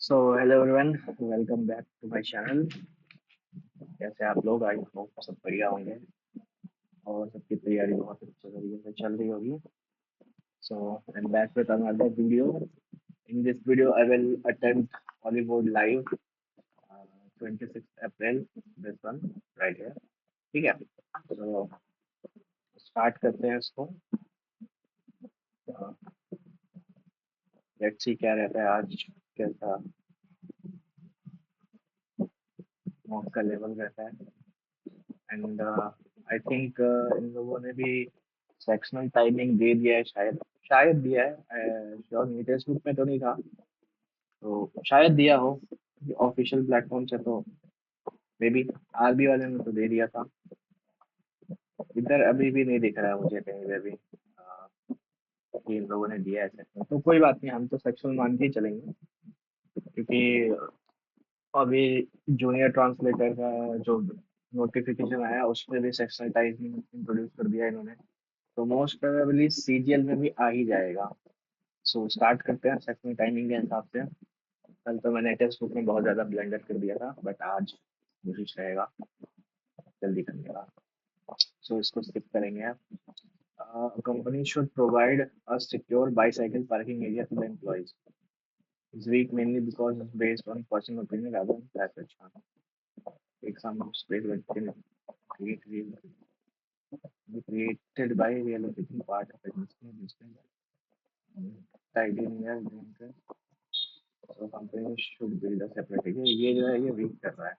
So hello everyone, welcome back to my channel. कैसे आप लोग? आई होप सब बढ़िया होंगे और सबकी तैयारी बहुत अच्छे तरीके से चल रही होगी। So I am back with another video. In this video I will attempt Hollywood live 26 April, this one right here. ठीक है, तो स्टार्ट करते हैं इसको। लेट्स सी क्या रहता है आज, कैसा मॉक का लेवल रहता है। एंड आई थिंक इन लोगों ने भी सेक्शनल टाइमिंग दे दिया है, शायद शायद दिया है, श्योर नहीं, टेक्स्ट बुक में तो नहीं था, तो शायद दिया हो। ऑफिशियल प्लेटफॉर्म से तो मे बी आरबी वाले ने तो दे दिया था। इधर अभी भी नहीं दिख रहा है मुझे कहीं पे भी कि इन लोगों ने दिया है सेक्शन। तो कोई बात नहीं, हम तो सेक्शन मान के ही चलेंगे, क्योंकि अभी जूनियर ट्रांसलेटर का जो नोटिफिकेशन आया उसमें भी सेक्शनल टाइमिंग इंट्रोड्यूस कर दिया इन्होंने। तो मोस्ट प्रोबेबली सीजीएल में भी आ ही जाएगा। सो स्टार्ट करते हैं सेक्शनल टाइमिंग के हिसाब से। कल तो मैंने टेक्स्ट बुक में बहुत ज़्यादा ब्लेंडर कर दिया था, बट आज कोशिश रहेगा जल्दी करने का। सो इसको स्किप करेंगे आप। Company should provide a secure bicycle parking area to the employees इस week mainly because it's based on personal opinion rather than private channel. Take some space within create real created by reallocating part of existing business tidy near the so company should build a separate area. ये जो है ये week कर रहा है।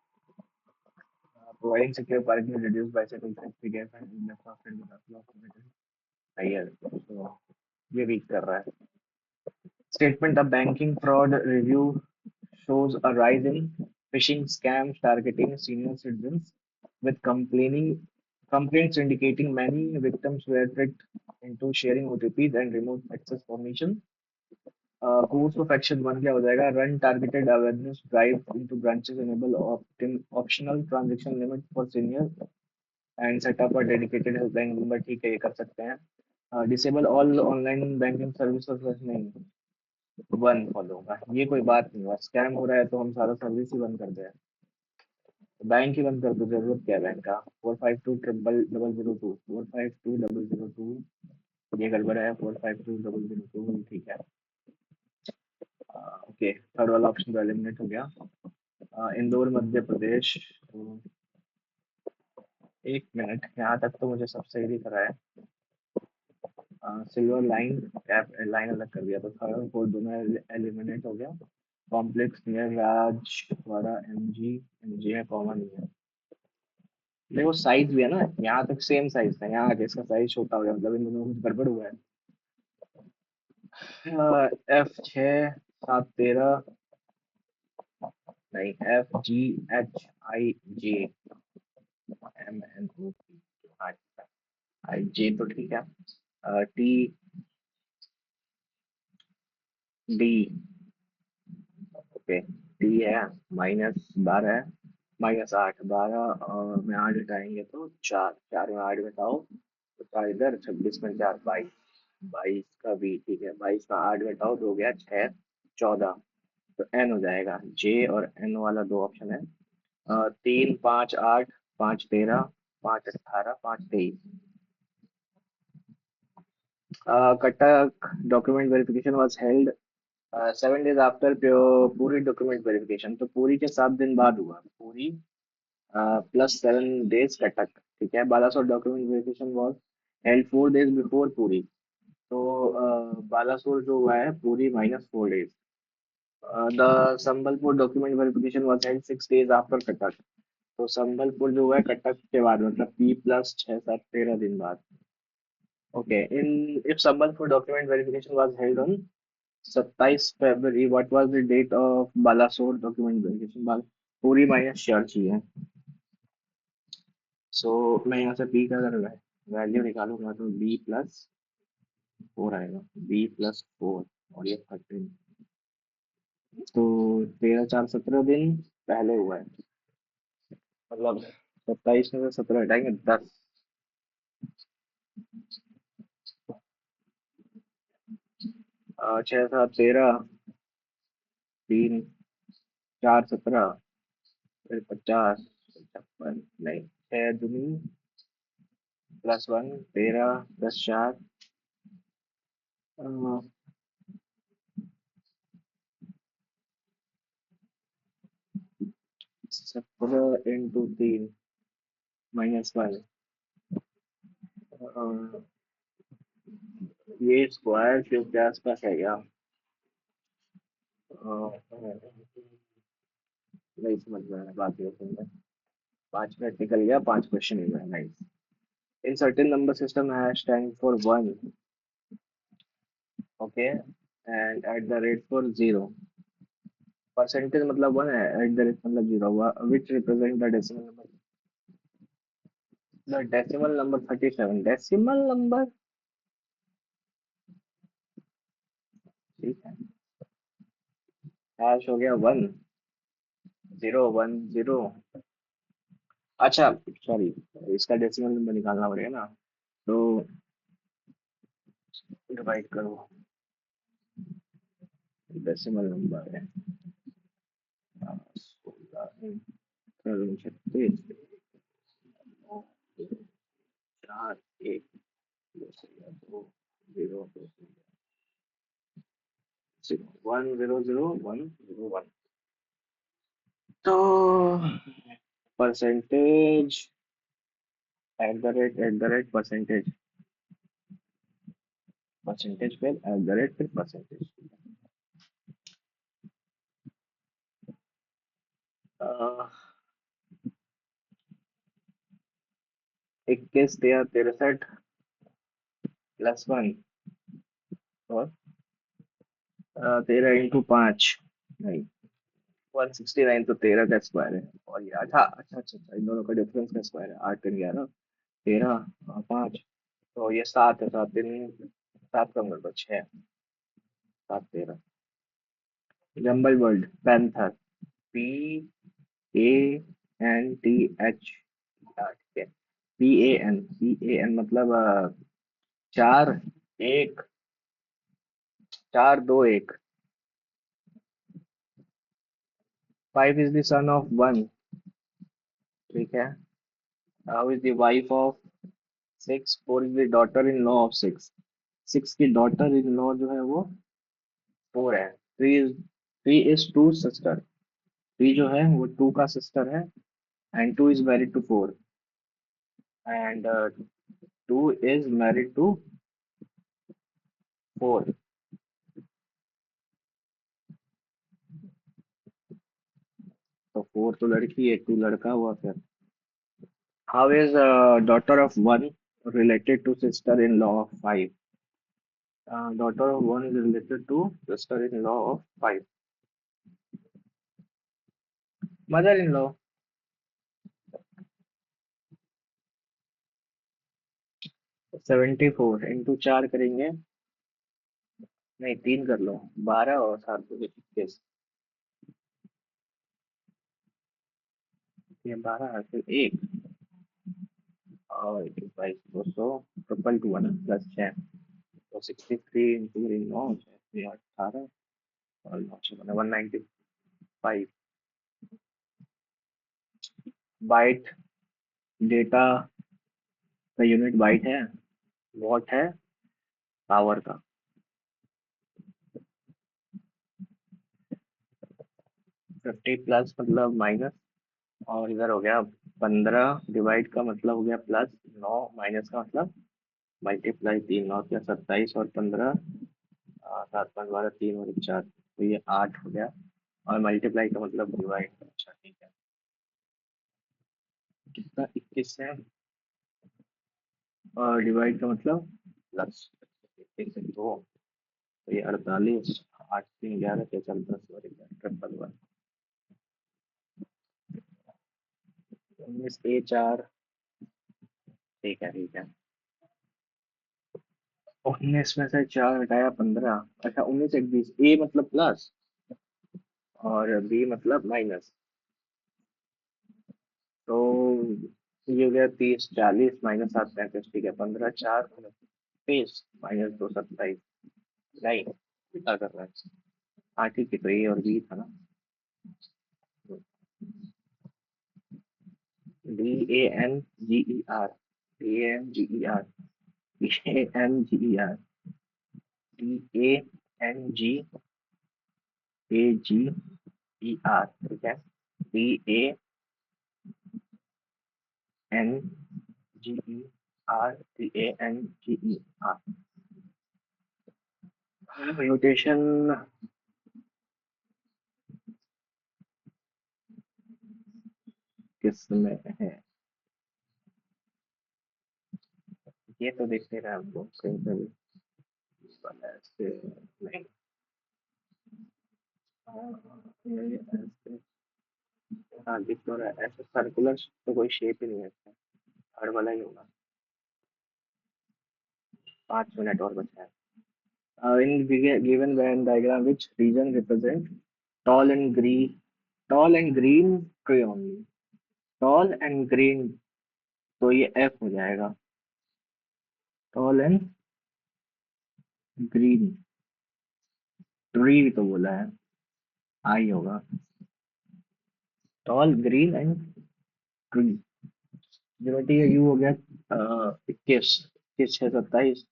Providing secure parking will reduce bicycle traffic and in the software with a flow of higher. So ये week कर रहा है। Statement: A banking fraud review shows a rise in phishing scams targeting senior citizens, with complaints indicating many victims were tricked into sharing OTPs and remote access permission. Course of action one क्या हो जाएगा? Run targeted awareness drive into branches, enable optional transaction limit for senior and setup a dedicated helpline number. ठीक है, ये कर सकते हैं। Disable all online banking services नहीं, वन फॉलो होगा, ये कोई बात नहीं हुआ। स्कैम हो रहा है तो हम सारा सर्विस ही बंद कर दे। बैंक ही बंद कर दो, जरूरत क्या है बैंक का? 452 452 ये गड़बड़ है। 452 ठीक है। ओके, थर्ड वाला ऑप्शन तो एलिमिनेट हो गया। इंदौर मध्य प्रदेश। तो एक मिनट, यहाँ तक तो मुझे सब सही दिख रहा है। सिल्वर लाइन कैप लाइन अलग कर दिया तो थर्ड और फोर्थ दोनों एलिमिनेट हो गया। कॉम्प्लेक्स नियर राजवाड़ा एमजी है, कॉमन ही है। देखो साइज भी है ना, यहाँ तक सेम साइज था, यहाँ आगे इसका साइज छोटा हो गया, मतलब इन दोनों में कुछ गड़बड़ हुआ है। F6 7 13 नहीं, FGHIJ MNOP आई जे तो ठीक है। TD ओके, डी है -12 है, -8 12 और में 8 घटाएंगे तो 4, 4 में 8 घटाओ तो 4 इधर, 26 में 4 22, 22 का भी ठीक है, 22 का 8 घटाओ तो हो गया 6 14। तो एन हो जाएगा। जे और एन वाला दो ऑप्शन है। 3 5 8 5 13 5 18 5 23। Cuttack document verification was held 7 days after पूरी डॉक्यूमेंट वेरिफिकेशन। तो पूरी के 7 दिन बाद हुआ, पूरी +7 days कटक। ठीक है, Balasore document verification was held 4 days before पूरी। तो बालासोर जो हुआ है पूरी -4 days। The Sambalpur document verification was held 6 days after Cuttack. तो संबलपुर जो हुआ है कटक के बाद, मतलब P +6 7 13 दिन बाद। Okay, in if Sambalpur document verification was held on 27 February, what was the date of Balasore document verification? Puri minus church ही है। सो मैं यहाँ से बी का अगर वैल्यू निकालूंगा तो B+4 आएगा, B+4 और ये 13। तो 13 4 17 दिन पहले हुआ है, मतलब 27 में से 17 हटाएंगे 10। 6 7 13 3 चार 17, फिर 50, 56, नहीं, 6 दूनी +1, 13, 10 4, 17 × 3 -1। ये स्क्वायर क्यूब के आसपास है क्या? नहीं समझ में आया बात ये सुन। 5 मिनट निकल गया, 5 क्वेश्चन ही है, nice. In certain number system hash time for 1, okay, and at the rate for 0। Percentage मतलब 1 है, एट द रेट मतलब 0, which represent the decimal number 37। Decimal number, ठीक है। हैश हो गया 1 0 1 0। अच्छा, सॉरी, इसका डेसिमल नंबर निकालना पड़ेगा ना, तो डिवाइड करो। डेसिमल नंबर है 16, 4 1, 2 0 1 0 0 1 तो percentage at the rate percentage, percentage फिर एट द रेट फिर परसेंटेज। 21 13 63 +1, और 13 × 5, नहीं, 169, तो 13 का स्क्वायर है, और ये अच्छा, इन दोनों का डिफरेंस का स्क्वायर है, 8 3 11 13 5, तो ये 7 है, 7 कम कर दो, 6 7 13। जंबल वर्ल्ड पैंथर, PANTH, ठीक है। PAN मतलब 4 1 4 2 1। 5 इज द सन ऑफ 1, ठीक है। How is the wife of 6? 4 is the daughter in law of 6। 6 की डॉटर इन लॉ जो है वो 4 है। 3 इज 2 सिस्टर। 3 जो है वो 2 का सिस्टर है, and 2 is married to 4, and 2 is married to 4। तो 4 तो लड़की है, 2 लड़का हुआ फिर। How is daughter of 1 related to sister in law of 5? Daughter of 1 is related to sister in law of 5. Mother in law। 74 into 4 करेंगे, नहीं 3 कर लो, 12 और 7 को 21, ये 12 है, फिर 1 और 22 200, 221 +6, तो 63 इंटू 9 18 और 9 195। बाइट डेटा का यूनिट बाइट है, वॉट है पावर का। 50 प्लस मतलब माइनस, और इधर हो गया 15, डिवाइड का मतलब हो गया प्लस, 9 माइनस का मतलब मल्टीप्लाई, 3 9 क्या 27, और 15 7 5 12 3 और 4, तो ये 8 हो गया, और मल्टीप्लाई का मतलब डिवाइड। अच्छा ठीक है, कितना 21 है, और डिवाइड का मतलब प्लस, 21 से 2, तो ये 48, 8 3 11 क्या 10 और 11 19 A 4, ठीक है ठीक है। 19 में से 4 घटाया 15, अच्छा 19 एक 20, ए मतलब प्लस और बी मतलब माइनस, तो ये हो गया 30 40 -7 35, ठीक है। 15 4 29 -2 27, नहीं क्या कर रहा है। हाँ ठीक है, तो ए और बी था ना। DANGER, DANGER, DANGER, DANGAGER, ठीक है। DANGER, म्यूटेशन किस में है, ये तो देखते रहे हमको कहीं पे भी ऐसे नहीं। ये ऐसे, हाँ दिख तो रहा है ऐसे, सर्कुलर तो कोई शेप ही नहीं है इसका, हर वाला ही होगा। 5 मिनट और बचा है। In given Venn diagram, which region represent tall and green, tall and green tree only? Tall and green, तो ये F हो जाएगा। Tall and green tree भी तो बोला है, I होगा। Tall, green and tree। Geometry का U हो गया 21, 21 6 27,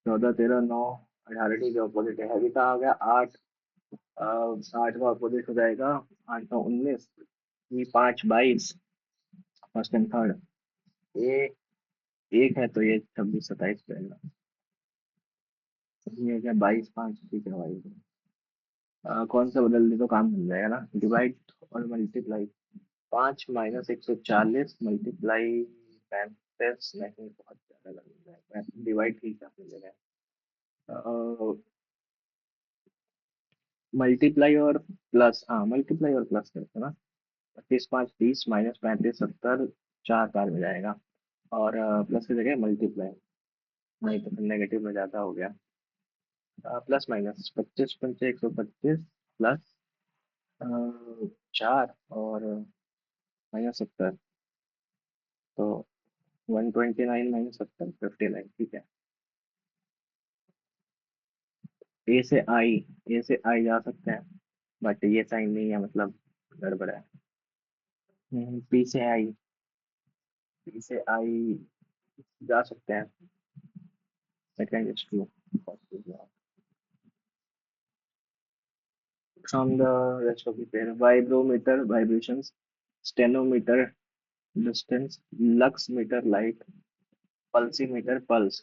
14 13 9 18, ठीक है ऑपोजिट है। हैवी का आ गया 8, 8 का ऑपोजिट हो जाएगा 8 9 19, ये 5 22, फर्स्ट एंड थर्ड। ये एक है तो ये 26 27 रहेगा। ये क्या 22 5, ठीक है भाई। कौन सा बदल दे तो काम बन जाएगा ना, डिवाइड और मल्टीप्लाई। 5 - 140 मल्टीप्लाई 35, नहीं बहुत ज्यादा लग जाएगा, डिवाइड ठीक है अपनी जगह। मल्टीप्लाई और प्लस, हाँ मल्टीप्लाई और प्लस करते हैं ना। 25 5 30 -35 70, 4 बार में जाएगा। और प्लस की जगह मल्टीप्लाई, नहीं तो फिर नेगेटिव में ज्यादा हो गया। प्लस माइनस 25 × 5 = 125, प्लस 4 और -70, तो 129 -70 59, ठीक है। ए से आई, ए से आई जा सकते हैं, बट ये साइन नहीं है, मतलब गड़बड़ है। पी से आई, पी से आई जा सकते हैं, second is true. From the rest of the pair, vibrometer vibrations, stenometer distance, lux meter light, pulsimeter pulse।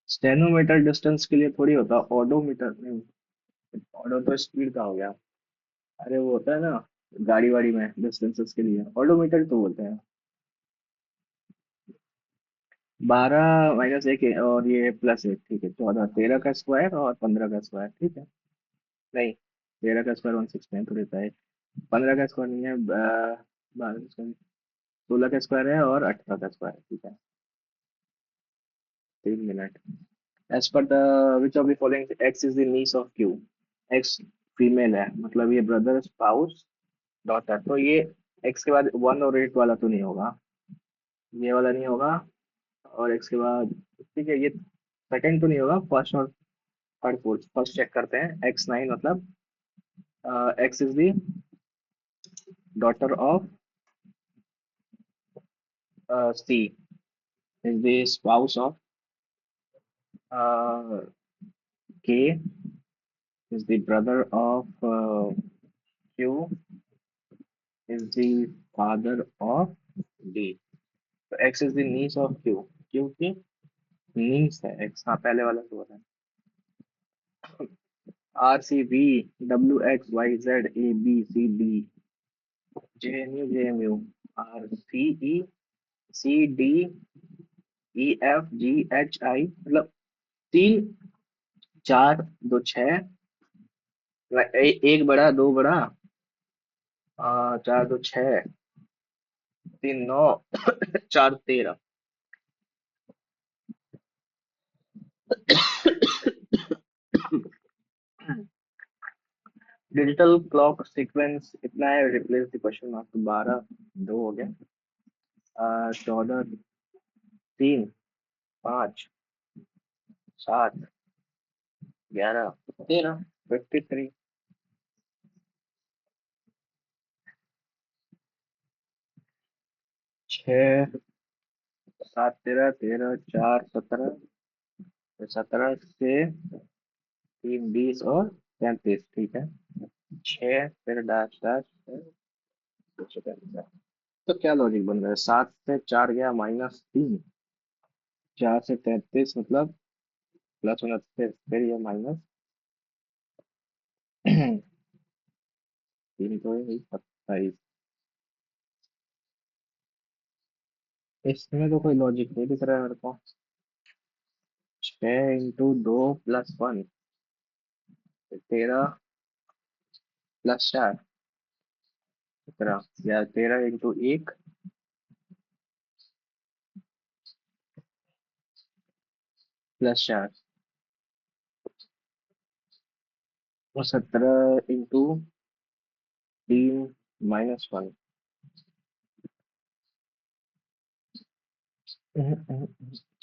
Stenometer distance के लिए थोड़ी होता, ओडोमीटर नहीं। ओडो तो स्पीड का हो गया। अरे वो होता है ना गाड़ी वाड़ी में डिस्टेंसेस के लिए, ओडोमीटर तो बोलते हैं। 12 - 1 और ये +1, ठीक है। 14 13 का स्क्वायर और 15 का स्क्वायर, ठीक है। नहीं, 13 का स्क्वायर 169 तो रहता है। 15 का स्क्वायर नहीं है, 12 का स्क्वायर, 16 का स्क्वायर है और 18 का स्क्वायर, ठीक है। 3 minute. As per the which of the following X is the niece of Q. X female है, मतलब ये ब्रदर स्पाउस डॉटर, तो ये एक्स के बाद 1 और 8 वाला तो नहीं होगा, ये वाला नहीं होगा। और एक्स के बाद, ठीक है, ये सेकंड तो नहीं होगा, फर्स्ट और थर्ड फोर्थ। फर्स्ट चेक करते हैं, X9 मतलब X is the daughter of C, is the spouse of K, is the brother of Q, is the father of D। तो X is the niece of Q, Q की niece है X, हाँ पहले वाला तो होता है। R C B W X Y Z A B C D J N U J M U R C E C D E F G H I, मतलब 3 4 2 6, एक बड़ा 2 बड़ा, 4 2 6, 3 9, 4 13। डिजिटल क्लॉक सीक्वेंस इतना है, रिप्लेस द क्वेश्चन मार्क। 12 2 हो गया, 14 3 5 7 11 13, 53। छः, सात तेरह, तेरह चार 17, 17 से 3 20 और 33, ठीक है। छः फिर डैश डैश फिर कुछ करना। तो क्या लॉजिक बन रहा है? 7 से 4 गया -3, 4 से 33 मतलब +29, फिर ये माइनस 3 तो है 27। इसमें तो कोई लॉजिक नहीं दिख रहा है मेरे को। 6 × 2 + 1, 13 + 4 17, या 13 × 1 +4, और 17 × 3 - 1।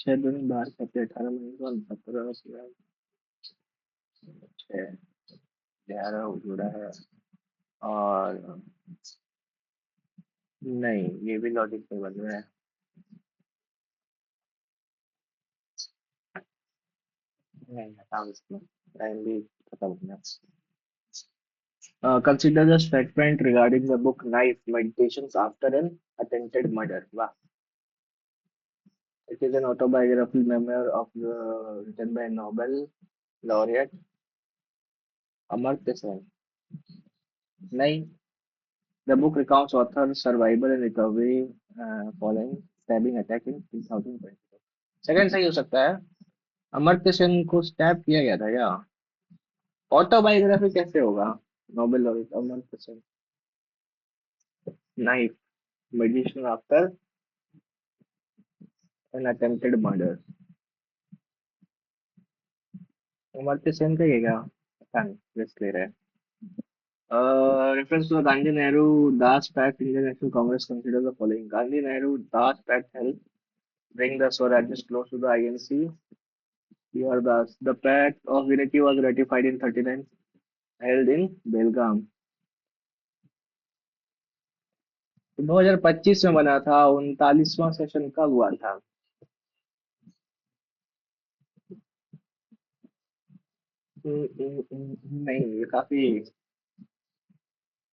6 दूनी 12 करते 18 - 1 17 छः 11 जुड़ा है। और नहीं, ये भी लॉजिक नहीं बन रहा है। नहीं, हटाओ इसको, टाइम भी खत्म हो गया। Consider the statement regarding the book Knife Meditations After an Attempted Murder. Wow. It is an autobiographical memoir written by Nobel laureate Amartya Sen. नहीं, the book recounts author's survival and recovery following stabbing attack in 2020. Second सही हो सकता है। अमर्त्य सेन को stab किया गया था क्या? ऑटोबायोग्राफी कैसे होगा? Nobel laureate Amartya Sen. Knife meditation after an attempted murder. Amartya Sen का ये क्या? पता नहीं, रिस्क ले रहे हैं। Reference to the Gandhi Nehru Das Pact, Indian National Congress considers the following. Gandhi Nehru Das Pact helped bring the Swarajyas close to the INC. Here the Pact of Unity was ratified in 39, held in Belgaum. 2025 में बना था। 39वां session कब हुआ था? नहीं, ये काफी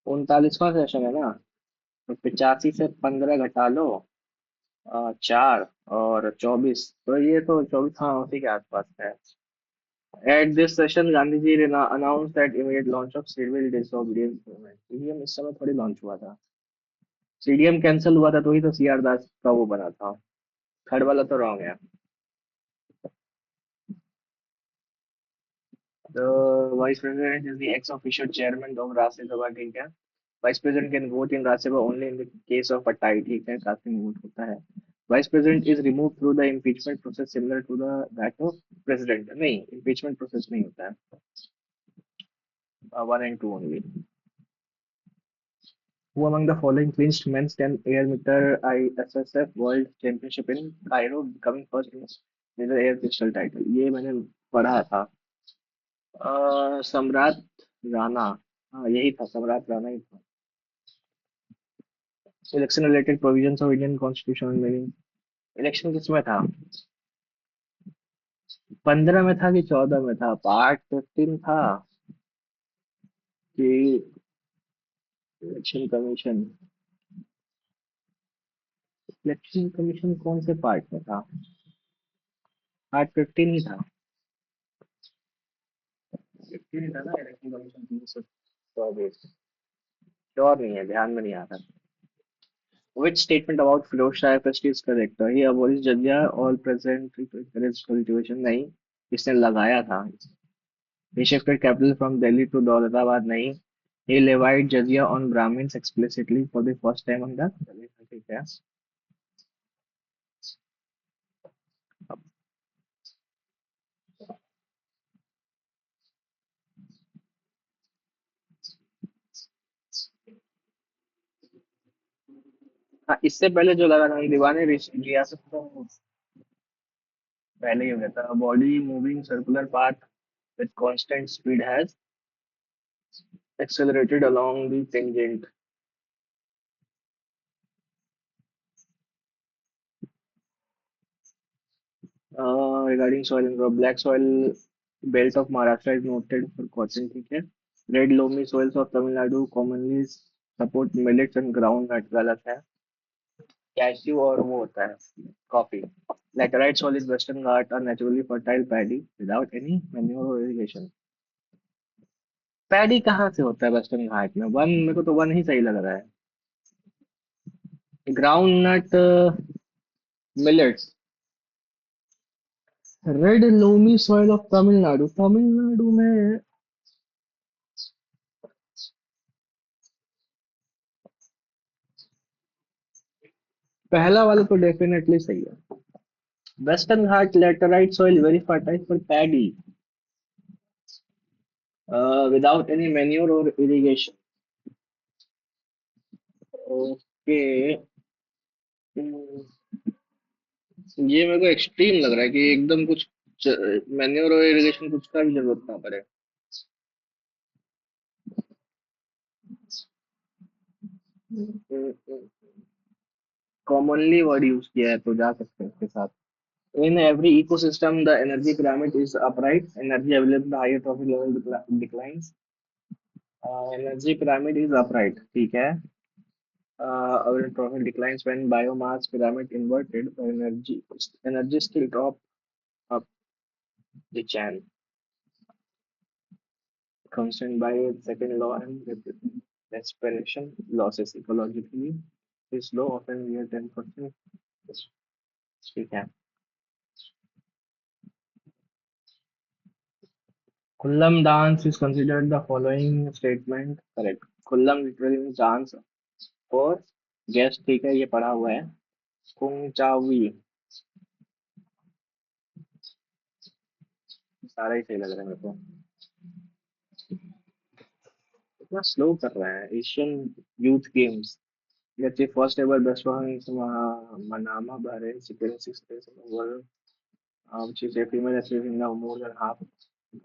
39वां session है ना। तो 85 से 15 घटा लो, 4 और 24, तो ये तो 24, हाँ उसी के आसपास है। At this session, Gandhiji announced that immediate launch of civil disobedience movement. CDM इस समय थोड़ी लॉन्च हुआ था। सीडीएम कैंसिल हुआ था तो ही तो सीआर दास का वो बना था। थर्ड वाला तो रॉन्ग है। The vice president is the ex officio chairman of Rajya Sabha, ठीक है। Vice president can vote in Rajya Sabha only in the case of a tie, ठीक है, कास्ट में वोट होता है। Vice president is removed through the impeachment process similar to the that of president, नहीं, impeachment process नहीं होता है। 1 and 2 only. Who among the following clinched men's 10 air meter ISSF World Championship in Cairo, becoming first in the air pistol title? ये मैंने पढ़ा था। सम्राट राणा। हाँ, यही था, सम्राट राणा ही था। Election related provisions of Indian constitution में इलेक्शन किसमें था? 15 में था कि 14 में था? पार्ट 15 था कि इलेक्शन कमीशन? इलेक्शन कमीशन कौन से पार्ट में था? पार्ट 15 ही था। 15 ही था ना इलेक्शन कमीशन 324। श्योर नहीं है, ध्यान में नहीं आ रहा। Which statement about Firoz Peshti is correct? He abolished jizya all present to encourage cultivation. नहीं, इसने लगाया था। He shifted capital from Delhi to Daulatabad. नहीं, he levied jizya on Brahmins explicitly for the first time on the Dalit. ठीक है। हाँ, इससे पहले जो लगा था दीवाने रियासत तो पहले ही हो गया था। Body moving circular path with constant speed has accelerated along the tangent. Regarding soil and black soil belt of Maharashtra is noted for cotton, ठीक है। Red loamy soils of Tamil Nadu commonly support millets and groundnut, गलत है। Cashew और वो होता है coffee. Laterite soil is western Ghat are naturally fertile paddy without any manure और irrigation. Paddy कहाँ से होता है वेस्टर्न घाट में? वन, मेरे को तो वन ही सही लग रहा है। Groundnut, millets. Red loamy soil of Tamil Nadu, Tamil Nadu में पहला वाला तो डेफिनेटली सही है। Western Ghat laterite soil very fertile for paddy without any manure और इरिगेशन। ओके। ये मेरे को एक्सट्रीम लग रहा है कि एकदम कुछ मैन्योर और इरिगेशन कुछ का भी जरूरत ना पड़े। कॉमनली वर्ड यूज किया है तो जा सकते हैं इसके साथ। In every ecosystem, the energy pyramid is upright. Energy available, the higher trophic level declines. Energy pyramid is upright. ठीक है। Our trophic declines when biomass pyramid inverted. The energy still drop up the chain. Constrained by its second law and respiration losses ecologically. This law often near 10%. ठीक है। Kullam dance is considered the following statement correct. Kullam literally means dance और guest, ठीक है, ये पढ़ा हुआ है। कुंचावी, सारा ही सही लग रहा है मेरे को। इतना स्लो कर रहा है। Asian youth games Let's say first ever best one is Manama Bahrain securing sixth place in the world, which is a female achieving now more than half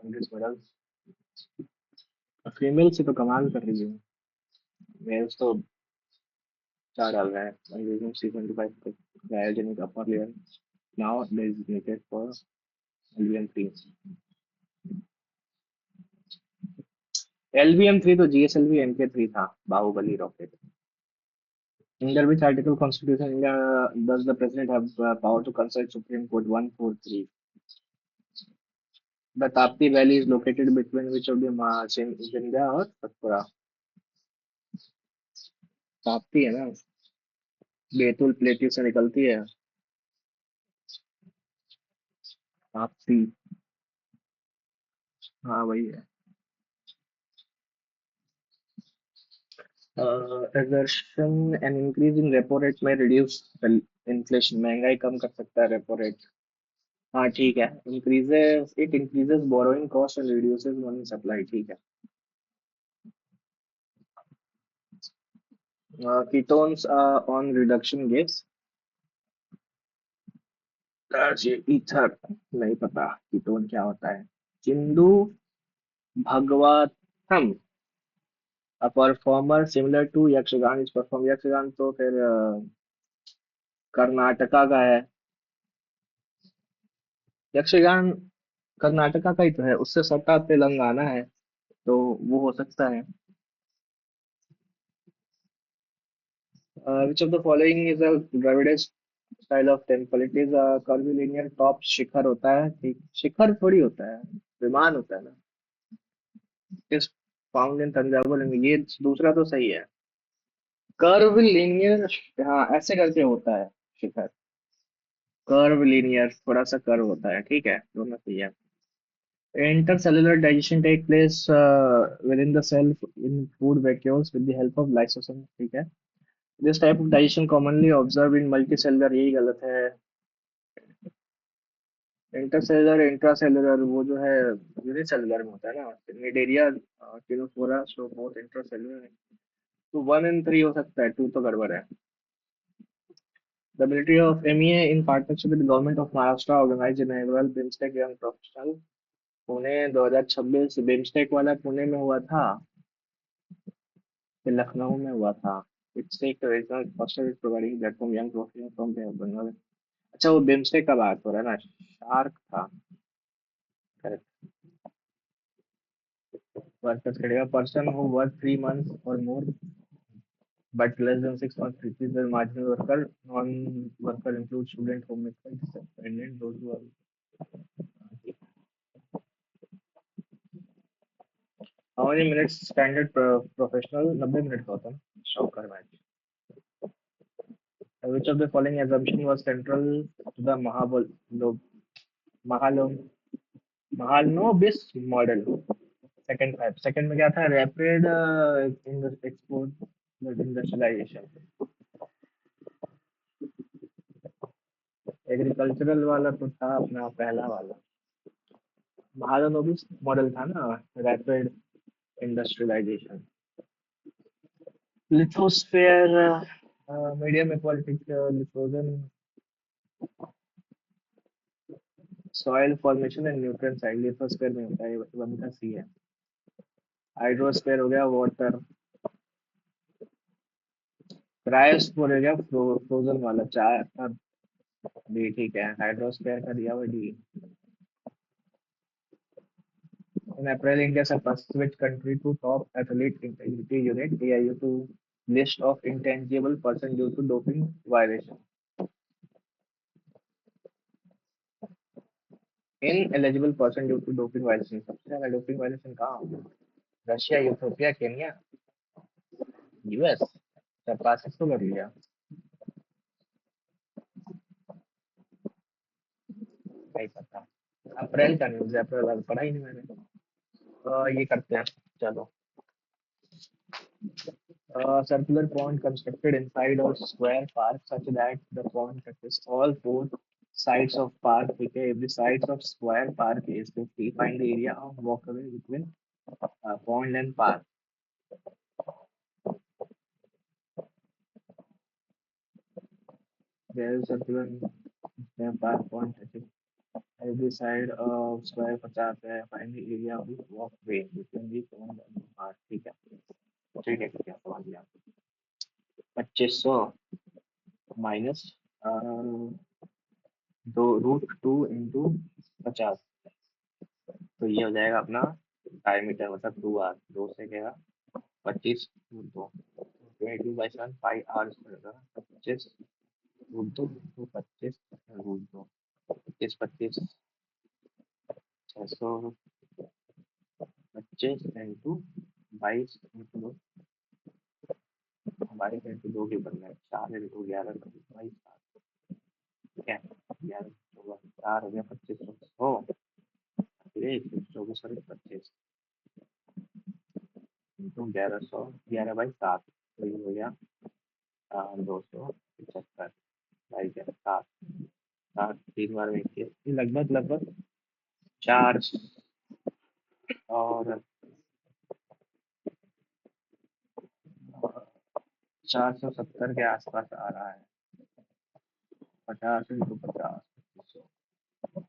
country's medals. Female से तो कमाल कर रही है। Mails तो चार डाल रहे हैं। Using C25 cryogenic upper layer now designated for LVM3। LVM3 तो GSLV MK3 था, Baahubali rocket. Under which article Constitution India does the President have power to consult Supreme Court 143? The Tapti Valley is located between which of the Vindhya और सतपुरा? ताप्ती है ना, Betul plateau से निकलती है। ताप्ती, हाँ वही है। Assertion an increase in repo rate may reduce inflation, महंगाई कम कर सकता है रेपो रेट। हाँ ठीक है। increases it increases borrowing cost and reduces money supply, ठीक है। ketones on reduction gas, ये ईथर, नहीं पता कीटोन क्या होता है। चिंदू भगवथम, a performer similar to Yakshagana इस परफॉर्म, यक्षगान तो फिर कर्नाटका का है। यक्षगान कर्नाटका का ही तो है, उससे सटा तेलंगाना है, तो वो हो सकता है। which of the following is a Dravidic style of temple? It is a curvilinear top, शिखर होता है, ठीक, शिखर थोड़ी होता है, विमान होता है ना। इस फाउंड इन तंजावुर, ये दूसरा तो सही है। कर्व लीनियर, हाँ ऐसे करके होता है शिखर। कर्व लीनियर, थोड़ा सा कर्व होता है, ठीक है, दोनों सही है। Intercellular digestion take place within the cell in food vacuoles with the help of lysosome, ठीक है। This type of digestion commonly observed in multicellular, यही गलत है। इंटरसेलुलर इंट्रासेलुलर वो जो है यूनिसेलुलर में होता है ना, Cnidaria Ctenophora, so both intercellular. तो 1 and 3 हो सकता है, 2 तो गड़बड़ है। The military of MEA in partnership with the government of Maharashtra organized inaugural BIMSTEC young professional Pune 2026। BIMSTEC वाला पुणे में हुआ था कि लखनऊ में हुआ था? इट्स एक regional hostel providing platform young professional from Bengal. अच्छा, वो बिम्स्टेक का बात हो रहा है ना, शार्क था। करेक्ट। वर्कर्स करेगा पर्सन हु वर्क 3 months और मोर but less than 6 months is the marginal worker. Non-worker includes student, homemaker, dependent, those who are. How many minutes standard professional? 90 minute का होता है ना shocker match. Which of the following assumption was central to the Mahalo Mahalanobis model? Second type. Second में क्या था? Rapid export industrialization. Agricultural वाला तो था अपना पहला वाला. महालनोबिस मॉडल था ना, rapid industrialisation. Lithosphere, medium aquatic lithogen, soil formation and nutrient side. Lithosphere में होता है, वन का सी है. हाइड्रोस्फेयर हो गया वाटर. क्रायोस्फीयर हो गया फ्रोजन वाला. चार डी ठीक है. हाइड्रोस्फेयर का दिया हुआ D. In April, India surpassed which country to top athlete integrity unit (AIU) to list of intangible person due to doping violation. Ineligible person due to doping violation. सबसे ज्यादा doping violation कहाँ होगा? Russia, Ethiopia, Kenya, US. Surpass किसको कर लिया? नहीं पता. अप्रैल का न्यूज है, अप्रैल का पढ़ा ही नहीं मैंने. ये करते हैं. चलो. Circular pond constructed inside a square park such that the pond touches all four sides of park. Okay, if the sides of square park is 50, find the area of walkway between pond and park. There is circular square park pond touching every side of square 50 है. Find the area of the walkway between the pond and the park. ठीक है. ठीक है, ठीक है, समझ गया. 2500 minus दो √2 × 50. तो ये हो जाएगा अपना डायमीटर, मतलब 2r. 2 से क्या 25 √2. 22/7 πr पड़ेगा. 25 √2 तो 25 √2. 25 600. 25 × 22 22 की बनना है. 4 × 11 22 ठीक है. 11 होगा 4 हो गया 2500. अरे 24 25 इंटू 1100. 11/7 तो ये हो गया 275 भाई क्या 7. 7 3 बार में किया, ये लगभग लगभग 4 और 470 के आसपास आ रहा है. 50 × 50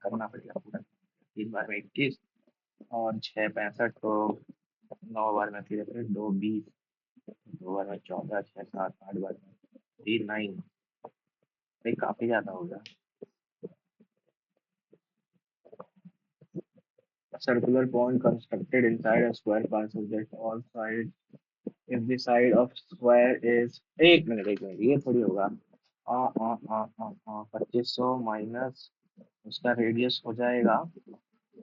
करना पड़ेगा पूरा. 3 बार में 21 और 6 65 तो 9 बार में 2 20. 2 बार में 14 6 7 8 बार में 3 9. ये काफी ज्यादा होगा. Circular pond constructed inside a square parcel that all sides if the side of square is. एक मिनट ये थोड़ी होगा. 2500 माइनस उसका रेडियस हो जाएगा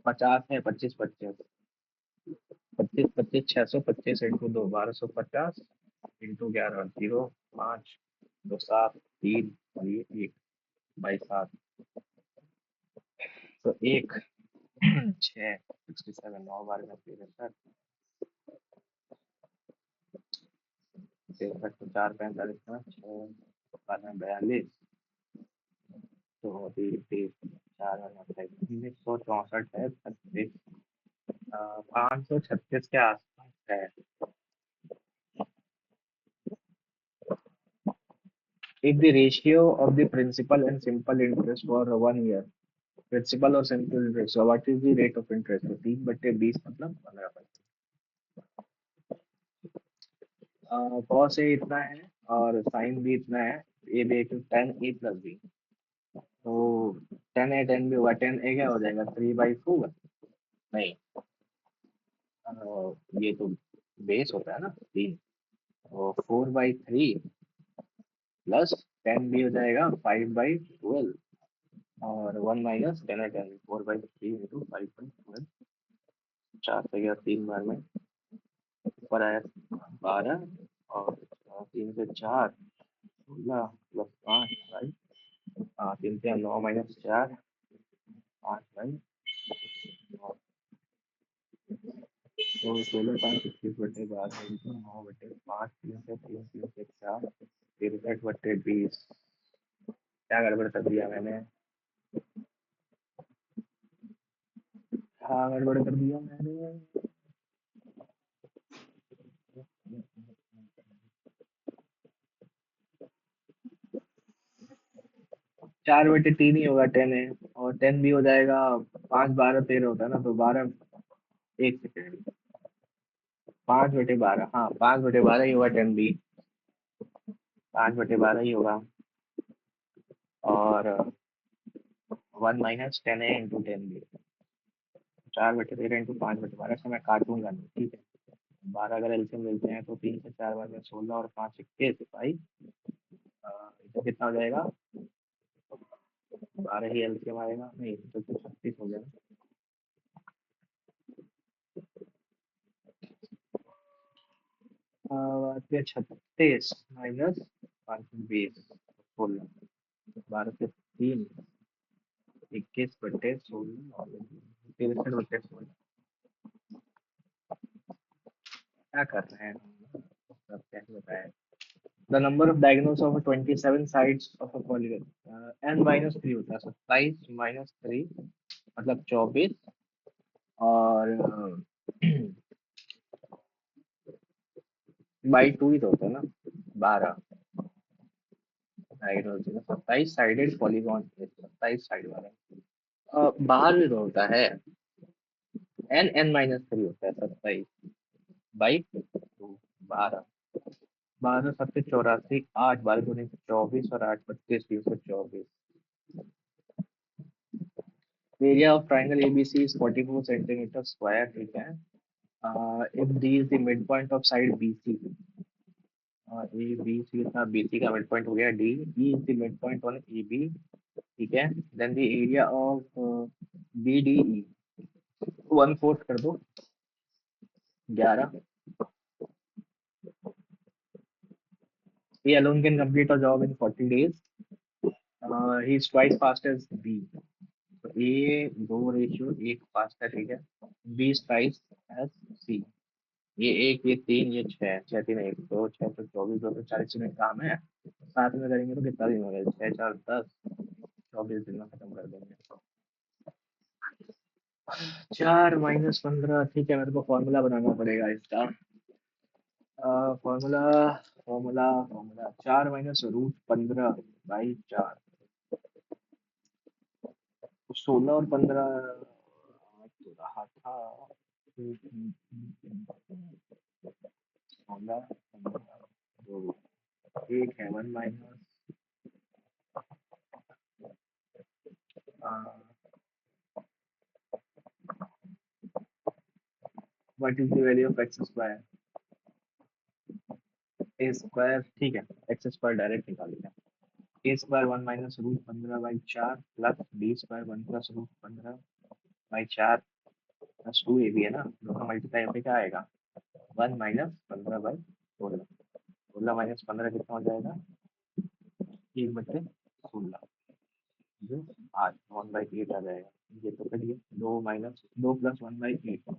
50 है. 25 25 25 625 इंटू 2 1250 इंटू 11 0 5 2 7 3 और ये 1/7. तो 6 67 9 बार में 63 63 तो 4 45 6 बार में 42 तो 30 4 बार में 1964 है. 36 536 के आसपास है. If the ratio of the principal and simple interest for 1 year, principal और simple interest, so what is the rate of interest? तो 3/20 मतलब 15%. कॉस ए इतना है और साइन भी इतना है. A B ten A plus B. तो 10 भी होगा, 10 क्या हो जाएगा, 3/4। नहीं, ये तो बेस होता है ना 3, तो 4/3 प्लस 10 भी हो जाएगा 5/12, और 1 - 10 4/3 इंटू 5/12, 4 से गया 3 बार में, ऊपर आया 12, और 3 से 4 16 प्लस 5 भाई, 3 से 9 - 4 5 भाई, तो 16 5 21/12 इंटू 9/5, 3 से 4, 63/20। क्या गड़बड़ कर दिया मैंने? हाँ, गड़बड़ कर दिया मैंने। 4/3 ही होगा, 10 है, और 10 भी हो जाएगा। 5 12 13 होता है ना, तो 12, 1 सेकेंड, 5/12, हाँ 5/12 ही होगा, 10 भी 5/12 ही होगा, और 1 - 10 है इंटू 10 भी 4/13 इंटू 5/12 से मैं काटूंगा नहीं, ठीक है। 12 अगर एलसीएम मिलते हैं तो 3 से 4 बार में 16, और 5 21 भाई, तो कितना हो जाएगा? 12 ही एलसीएम आएगा, नहीं तो 36 हो जाएगा। बात है 36 माइनस 520, 16, 12 से 3, 21/16, और 63/16। क्या कर रहे हैं हम? सब कैसे बताएं? The number of diagonals of 27 sides of a polygon, n - 3 होता है, 27 - 3 मतलब 24, और बाई 2 ही तो होता है ना, 12 डायगोनल, 27 साइडेड पॉलीगॉन, 27 साइड वाला। बाहर भी तो होता है, n - 3 होता है, 27/2, 12, 12 7 84, 8 12 दूनी 24, और 8 25 3 24। Area of triangle ABC is 44 centimetre square, ठीक है। If D is the mid point of side BC, A B C था, बीसी का मिड पॉइंट हो गया D, E is the mid point on A B, ठीक है। Then the area of B D E, 1/4 कर दो, 11। ए alone can complete a job in 40 days. He is twice fast as B. तो ए 2:1 fast है, ठीक है। बी इज ट्वाइस एज सी। ये 1, ये 3, ये 6, 6 3 1 2 6 तो 24, 2 तो 40 में काम है। साथ में करेंगे तो कितना दिन हो गया, 6 4 10, 24 दिन में खत्म कर देंगे। 4 - 15, ठीक है, मेरे को फॉर्मूला बनाना पड़ेगा इसका। फॉर्मूला फॉर्मूला फॉर्मूला 4 - √15/4, 16 और 15 तो रहा था। 16 15 दो, एक है 1 minus, what is the value of X square? A square, ठीक है, एक्स स्क्वायर डायरेक्ट निकाल लिया। A square 1 - √15/4 plus B square 1 + √15/4 plus 2 A भी है ना, दोनों मल्टीप्लाई होकर क्या आएगा? 1 - 15/16, 16 - 15 कितना हो जाएगा? 1/16, जो 8, 1/8 आ जाएगा। ये तो करिए, 2 प्लस 1/8,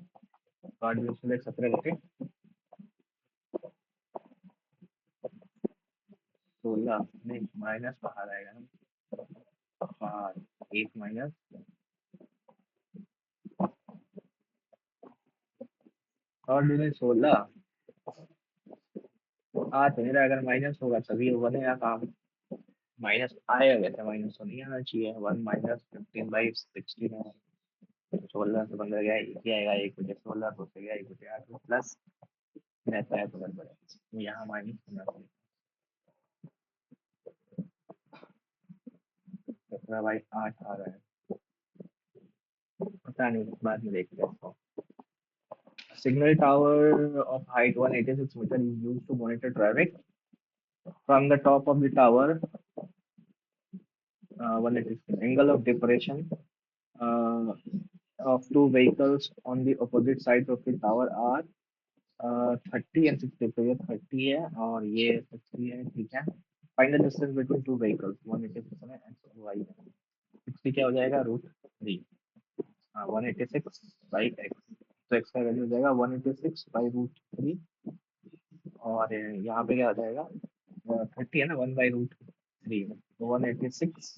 8 17 16, नहीं माइनस बाहर आएगा ना, 1 और 16 आ तो नहीं रहा, अगर माइनस होगा तभी होगा ना यहाँ काम। माइनस आएगा कैसे? माइनस तो नहीं आना चाहिए। 1 - 15/16 है, 16 से 15 गया, एक ही आएगा, 1/16 तो से गया 1/8 प्लस रहता है, तो गड़बड़ है, तो यहाँ माइनस होना चाहिए। 17/8 आ रहा है, पता नहीं, बाद में देखते हैं इसको। Signal tower of height 186 meter is used to monitor traffic. From the top of the tower, 186 angle of depression uh, of two vehicles on the opposite sides of the tower are 30 and 60. तो ये 30 है और ये 60 है, ठीक है। Find the distance between two vehicles, 186 में x और वाई है। 60 क्या हो जाएगा, √3। हाँ, 186 बाई एक्स, तो एक्स का वैल्यू हो जाएगा 186 बाई √3। और यहाँ पे क्या हो जाएगा, 30 है ना, 1/√3, तो 186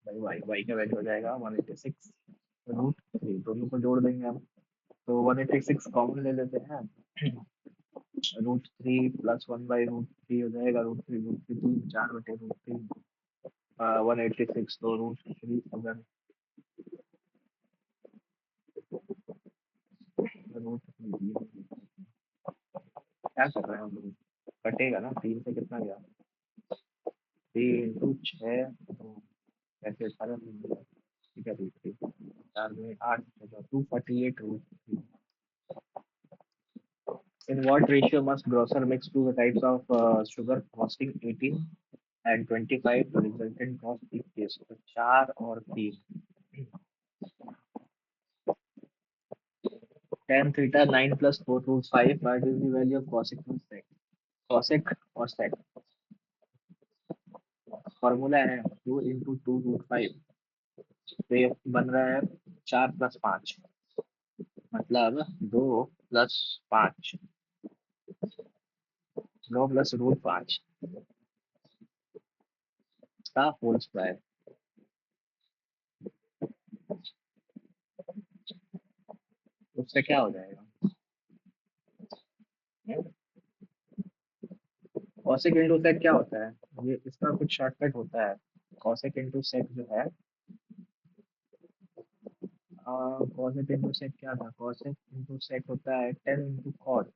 बाई वाई, वाई का वैल्यू हो जाएगा 186 √3। दोनों को जोड़ देंगे हम, तो 186 कॉमन ले लेते हैं। √3 प्लस 1/√3 हो जाएगा, √3 तीन, 4/√3, 186, तो √3 अगर √3, क्या कर रहे हैं हम लोग, कटेगा ना, 3 से कितना गया, 3 × 6, तो ऐसे 18 में हो गया, ठीक है, √3, 4 में 8, 248 √3। In what ratio must grocer mix two the types of sugar costing 18 and 25 the resultant cost each case? तो 4 और 3, tan theta 9 plus 4 √5, what is the value of cosec plus sec? Cosec और sec फॉर्मूला है 2 × 2 √5, तो ये बन रहा है 4 + 5, मतलब 2 + 5, 9 + √5 का होल स्क्वायर। उससे क्या हो जाएगा, कॉसेक इंटू सेक क्या होता है, ये इसका कुछ शॉर्टकट होता है। कॉसेक इंटू सेक जो है, कॉसेक इंटू सेक क्या था, कॉसेक इंटू सेक होता है 10 × कॉट।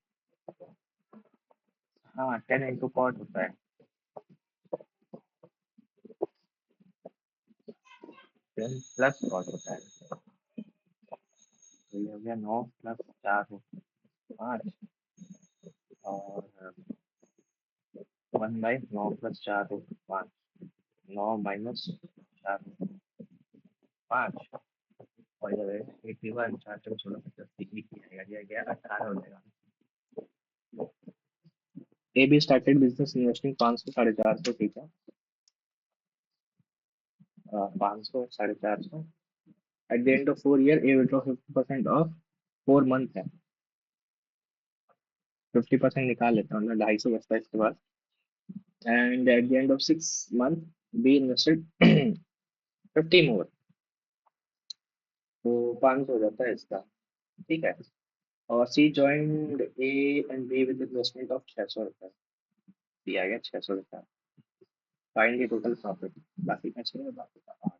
हाँ, 10 × कॉट होता है, 10 + कॉट होता है। तो ये हो गया 9 + 4 √5, और 1/9 + 4 √5, 9 - 4 √5, और ये 81, 4 × 16 = 85, ये गया 18 हो जाएगा। A be started business investing 500, 450, ठीक है, 500, 450। Eight the end of 4 year A withdraw 50% of 4 month है, 50% निकाल लेता हूँ, मतलब 250 बचता है इसके बाद। And at the end of 6 month B invested 50 more, तो 500 हो जाता है इसका, ठीक है। और C joined A and B with investment of 600 रुपये, दिया गया 600 रुपये। फाइंड द टोटल प्रॉफिट, बाकी का 6 बाकी का 8।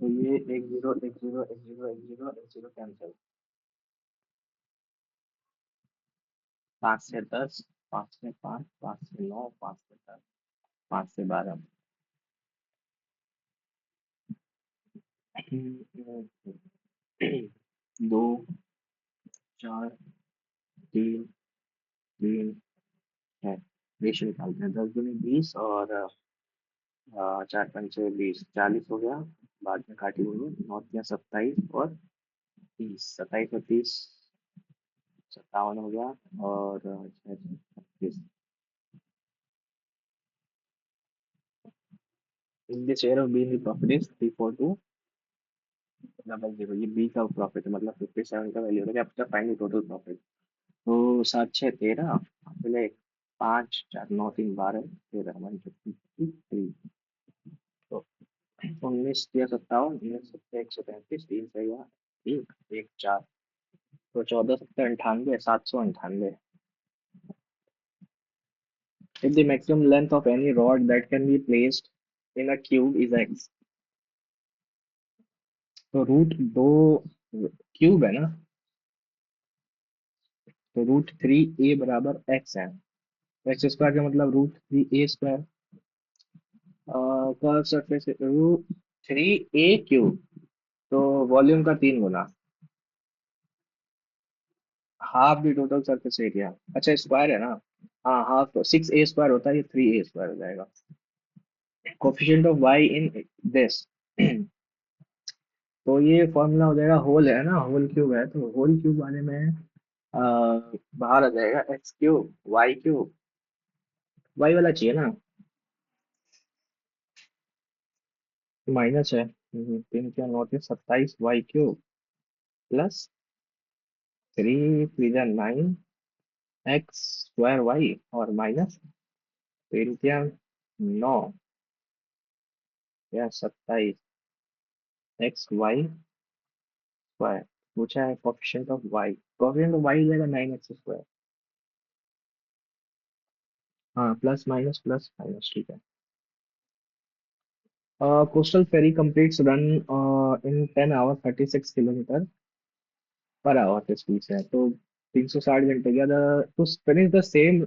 तो ये 1 0 1 0 1 0 1 0 1 0 कैंसिल, 5 से 10, 5 से 5, 5 से 9, 5 से 10, 5 से 12, 2 4 3 3 है, रेशियो निकालते हैं, 10 × 20 और 4 × 5 = 20, 40 हो गया, बाद में काटी हुई 9 × 27 और 30, 27 और 30 57 हो गया, और 36। In the share of be in the profit is 34200, ये बी का प्रॉफिट है, मतलब 57 का वैल्यू है, आपका फाइनल टोटल प्रॉफिट। तो 7 6 13, पहले 5 4 9 3 12 13 तो 19 × 57, 19 × 135, 3 सही, 1 1 4, तो 14 × 98, 798। If the maximum length of any rod that can be placed in a cube is x, तो √2 क्यूब है ना, तो √3a बराबर x है, एक्स स्क्वायर का मतलब √3a²। Curve surface root 3 a cube, तो वॉल्यूम का 3 गुना, half the total surface area. अच्छा स्क्वायर है ना। हाँ हाफ 6a² होता है, ये 3a² हो जाएगा। Coefficient of Y in this तो ये फॉर्मूला हो जाएगा, होल है ना, होल क्यूब है तो होल क्यूब आने में आ, बाहर आ जाएगा x³ वाई वाला चाहिए ना। माइनस है, 3 क्या 9 27 y³ प्लस 3 3 9 x² y और माइनस 3 क्या 9 या 27 x² पूछा है। कोफिशिएंट ऑफ y हो जाएगा 9x²। हाँ प्लस माइनस ठीक है। Coastal ferry completes run in 10 hours 36 kilometer per hour के स्पीड से है, तो 360 घंटे गया to finish the same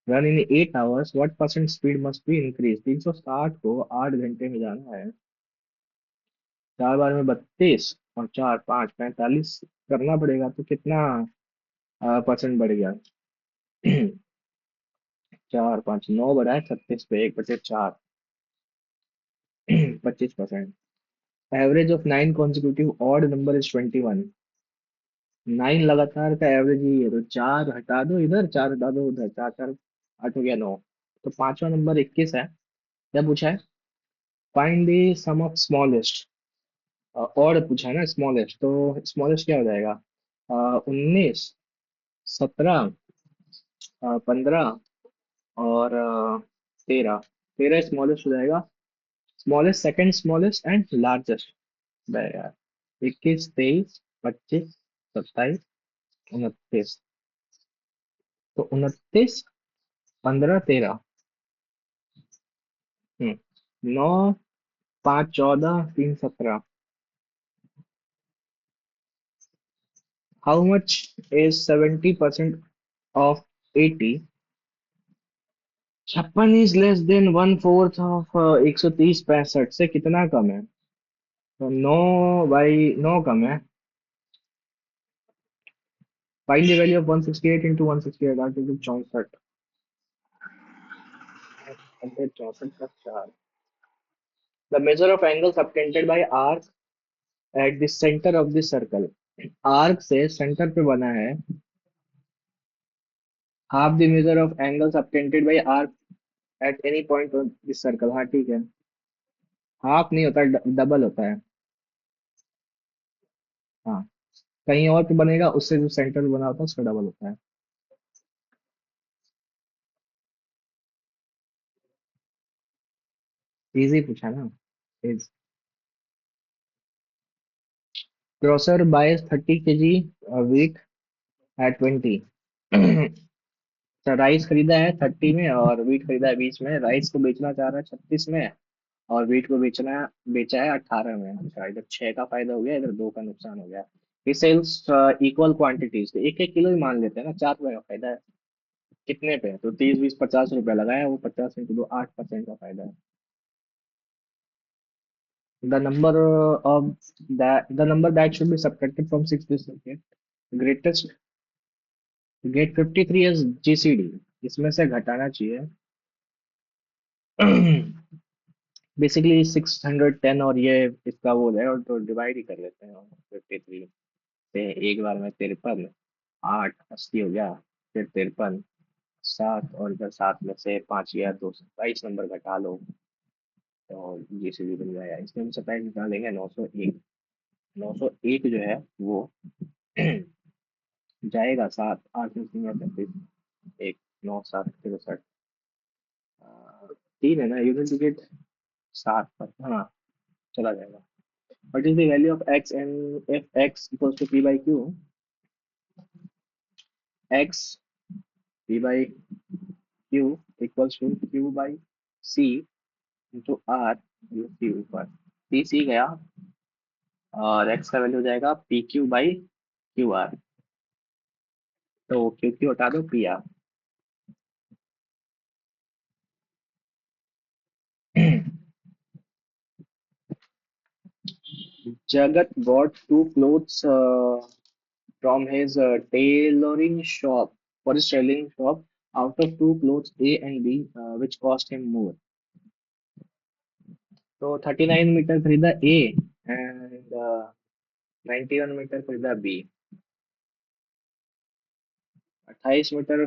run in 8 hours what percent speed must be increase. 360 को 8 घंटे में जाना है, 4 बार में 32 और 4 5 45 करना पड़ेगा, तो कितना परसेंट बढ़ गया। 4 5 9 बढ़ा है 36 पे 1/4 25%। Average of 9 consecutive odd number is 21। 9 लगातार का एवरेज ही है, तो 4 हटा दो इधर, 4 हटा दो उधर, 4 4 8 हो गया 9। तो पांचवा नंबर 21 है। क्या पूछा है? Find the sum of smallest, और पूछा है ना स्मॉलेस्ट, तो स्मॉलेस्ट क्या हो जाएगा? 19 17 15 और 13। 13 स्मॉलेस्ट हो जाएगा। Smallest second smallest and largest यार। 21 23 25 27 29। तो 29 15 13। 9 5 14 3 17। How much is 70% of 80? 56 is less than 1/4 of 130 65 से कितना कम है? तो 9/9 कम है। Find the value of 168 into 168 आठ into 64। 64 the measure of angle subtended bye arc at the centre of the circle. Arc से centre पे बना है। Half the measure of angle subtended bye arc at any point of the circle. हाँ ठीक है। Half नहीं होता, double होता है। हाँ कहीं और पे बनेगा, उससे जो सेंटर बना होता है उसका डबल होता है। इजी पूछा ना। Is grocer buy 30 kg wheat at 20। तो राइस खरीदा है 30 में और वीट खरीदा है 20 में। राइस को बेचना चाह रहा है 36 में और वीट को बेचा है 18 में। अच्छा इधर 6 का फायदा हो गया, इधर 2 का नुकसान हो गया। ये सेल्स इक्वल क्वांटिटीज, तो 1 1 किलो ही मान लेते हैं ना, 4 रुपए का फायदा है। कितने पे? तो 30 20 50 रुपए लगाया, वो 50 × 2 8% का फायदा है। The number of the number that should be subtracted from 6 is okay. Greatest get 53 as GCD, इसमें से घटाना चाहिए। बेसिकली 610 और ये इसका वो है, और तो डिवाइड ही कर लेते हैं 53 से। एक बार में 53 8 80 हो गया, फिर 53 7 और इधर 7 में से 5 गया 222 नंबर घटा लो, तो जीसीडी बन जाएगा। इसमें हम 27 निकालेंगे 901। 901 जो है वो जाएगा 7 8 में 3 एक 9 7 63। 3 है ना यूनिट डिजिट 7 पर, हाँ चला जाएगा। What is the value of x and if x equals to p/q? x p/q equals to q/c into r c ऊपर p c गया, और x का वैल्यू हो जाएगा pq/qr। तो qq हटा दो pr। Jagat bought two clothes from his tailoring shop for his tailoring shop. Out of two clothes A and B, which cost him more? तो 39 मीटर खरीदा ए एंड 91 मीटर खरीदा B. 28 metre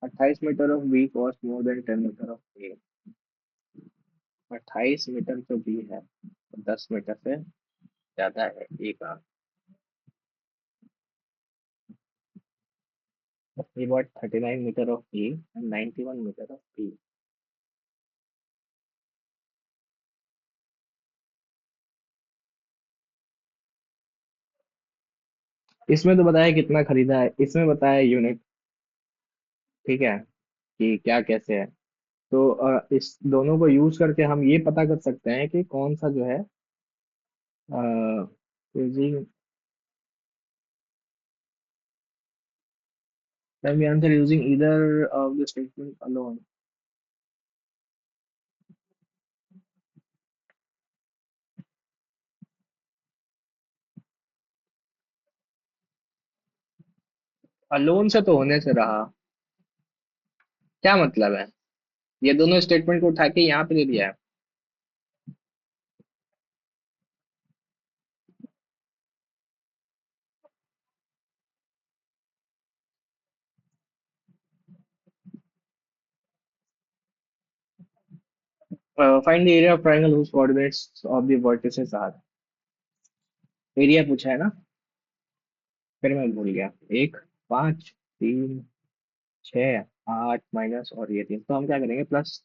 28 metre of B cost more than 10 metre of A. 28 metre जो B है 10 metre से ज्यादा है ए का। he bought 39 metre of A and 91 metre of B। इसमें तो बताया कितना खरीदा है, इसमें बताया यूनिट। ठीक है कि क्या कैसे है। तो इस दोनों को यूज करके हम ये पता कर सकते हैं कि कौन सा जो है using can be answered using either of the statement alone। Alone से तो होने से रहा, क्या मतलब है? ये दोनों स्टेटमेंट को उठा के यहाँ पे दे दिया है। Find the area of triangle whose coordinates of the vertices are। Area पूछा है ना, फिर मैं भूल गया। एक, 5, 3, 6, 8 माइनस और ये 3, तो हम क्या करेंगे, प्लस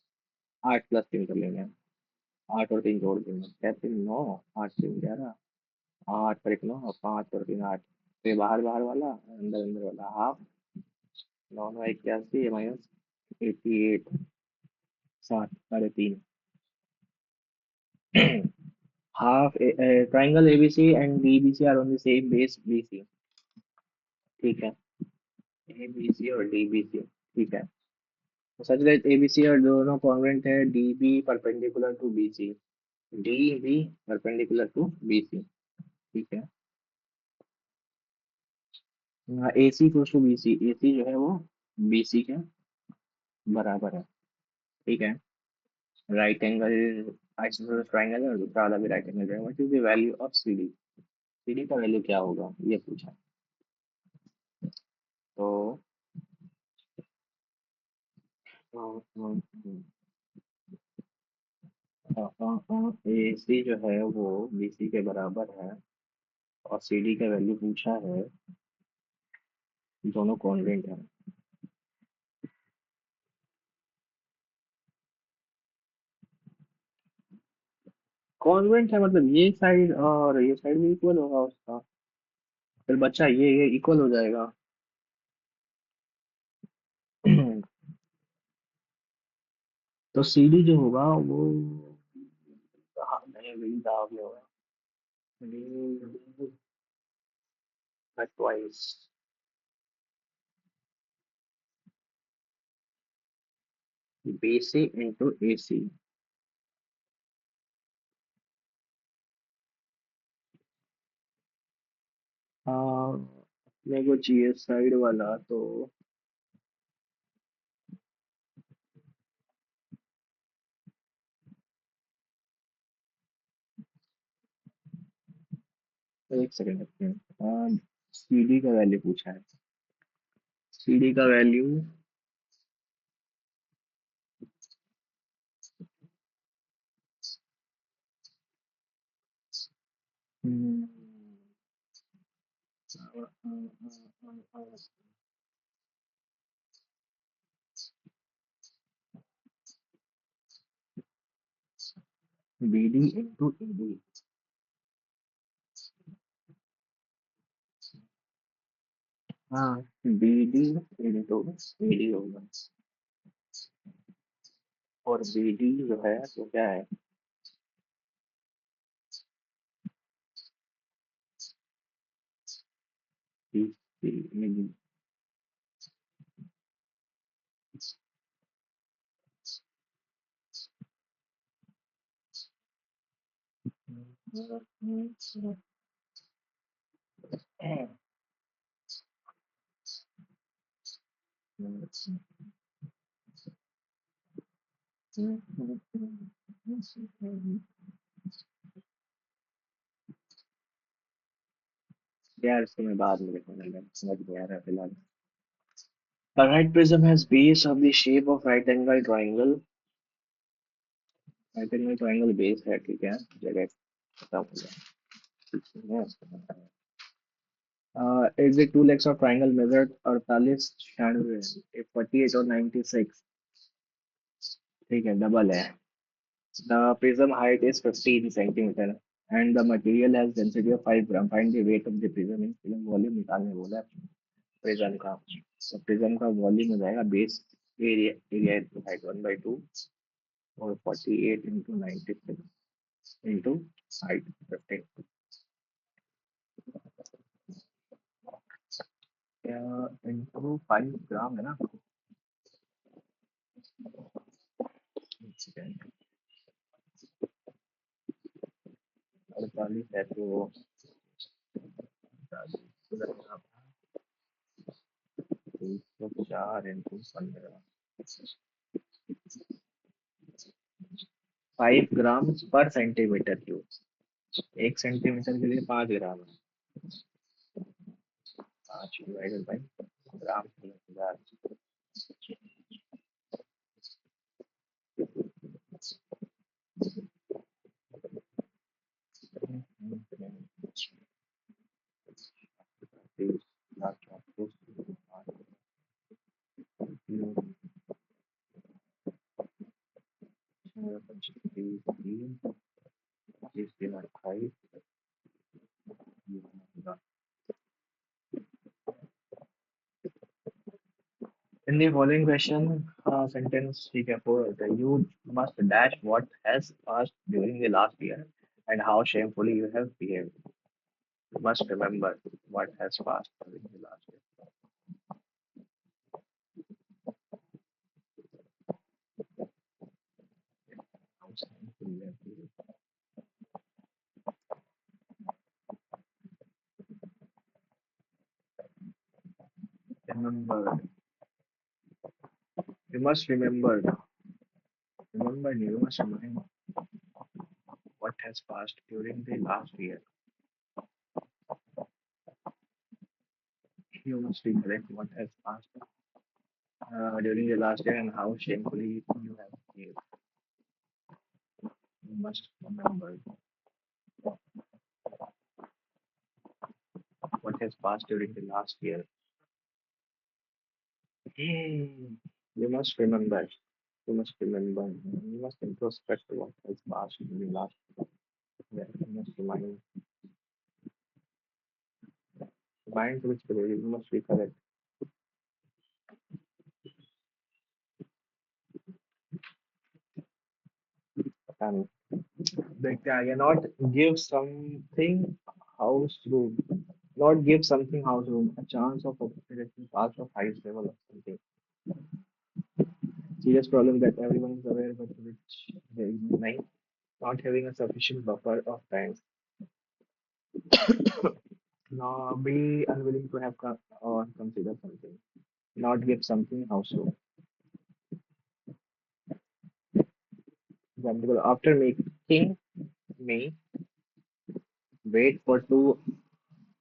8 + 3 कर लेंगे। 8 और 3 जोड़ देंगे, 6 3 9, 8 3 11, 8 पर 1 9, 5 और 3 8। तो ये बाहर बाहर वाला, अंदर अंदर वाला half. 9 9 81 minus 88, 7 3.5। half triangle ABC and DBC are on the same base BC। ठीक है, ABC और DBC। ठीक है, तो सच दैट ABC और दोनों कॉन्वेंट है, DB perpendicular to BC। DB perpendicular to BC। ठीक है, AC equal to BC, AC जो है वो BC के बराबर है। ठीक है, राइट एंगल आइसोसेलेस ट्राइंगल है और दूसरा वाला भी राइट एंगल है। What is the value of CD? CD का वैल्यू क्या होगा ये पूछा। तो AC जो है वो BC के बराबर है और CD का वैल्यू पूछा है, दोनों कॉन्वेंट है। कॉन्वेंट है मतलब ये साइड और ये साइड भी इक्वल होगा उसका, फिर बच्चा ये इक्वल हो जाएगा। तो CD जो होगा वो, हाँ नहीं वही था भी होगा ट्वाइस। BC into AC। हाँ, अपने को चाहिए साइड वाला तो एक सेकेंड। CD का वैल्यू पूछा है, CD का वैल्यू BD इंटू ED। हाँ, BD इंटू ED होगा। और BD जो है तो क्या है, BC यार इसको मैं बाद में देखूंगा, मैं समझ गया रहा फिलहाल। A right prism has base of the shape of right angle triangle. Right angle triangle base है, ठीक है, जगह खत्म हो गया। Is the two legs of triangle measured 48 96 if 48 और 96, ठीक है, डबल है। The prism height is 15 centimeter and the material has density of 5 gram. Find the weight of the prism in film volume निकालने बोला है प्रिज्म का। तो prism का वॉल्यूम हो जाएगा base area, area into height 1/2 और 48 इंटू 96 इंटू हाइट 15। इंटू 5 ग्राम है ना। एक सेकेंड, 48 है तो 104 इंटू 15, 5 ग्राम पर सेंटीमीटर क्यूब। 1 सेंटीमीटर के लिए 5 ग्राम है। 5 डिवाइडेड बाई ग्राम पर हजार। In the following question, sentence ठीक है, for you must dash what has passed during the last year and how shamefully you have behaved. You must remember what has passed during the last year. How shamefully you have behaved. Remember. You must remember. Remember, you must remind what has passed during the last year. You must recollect what has passed during the last year and how shamefully you have behaved. You must remember what has passed during the last year. You must remember. You must remember. You must introspect what has passed during the last year. You must remind which you must recollect. And देखते हैं आगे, not give something house room, not give something house room a chance of opportunity past of highest level of something. Serious problem that everyone is aware but which they ignore. Not having a sufficient buffer of time. Now be unwilling to have or consider something. Not give something house room. Example, after making me wait for two